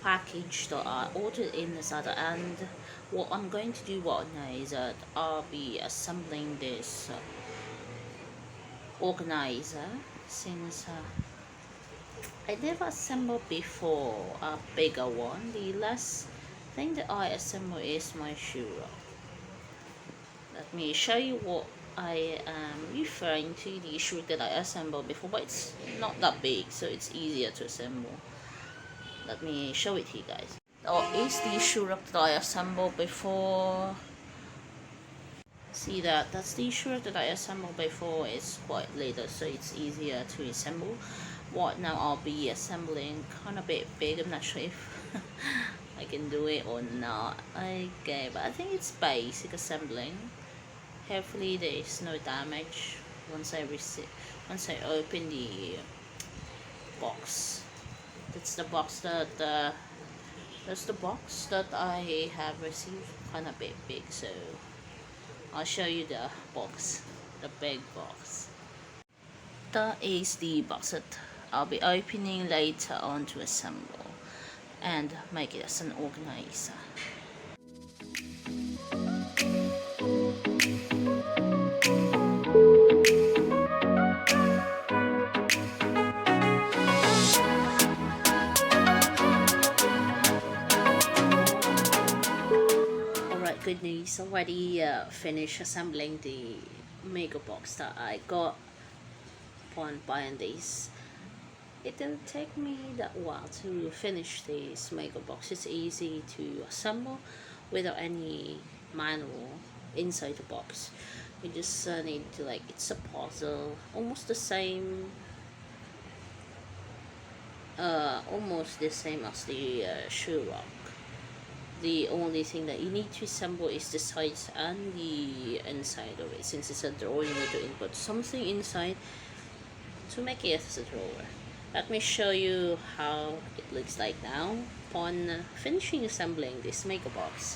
package that I ordered in Lazada, and what I'm going to do right now is that I'll be assembling this organizer, since I never assembled before a bigger one. The last thing that I assemble is my shoe rack. Let me show you what I am referring to. The shoe that I assembled before, but it's not that big, so it's easier to assemble. Let me show it to you guys. That is the shoe rack that I assembled before. See that's the shoe rack that I assembled before. It's quite little, so it's easier to assemble. What now I'll be assembling kind of a bit big. I'm not sure if I can do it or not. Okay, but I think it's basic assembling. Hopefully there is no damage once I open the box. That's the box that I have received, kind of bit big, so I'll show you the box, the big box. That is the box that I'll be opening later on to assemble and make it as an organizer. Alright, good news. Already finished assembling the Megabox that I got upon buying this. It didn't take me that while to finish this Megabox. It's easy to assemble without any manual inside the box. You just need to, like, it's a puzzle, almost the same as the shoe rack. The only thing that you need to assemble is the sides and the inside of it, since it's a drawer. You need to input something inside to make it as a drawer. Let me show you how it looks like now upon finishing assembling this Megabox.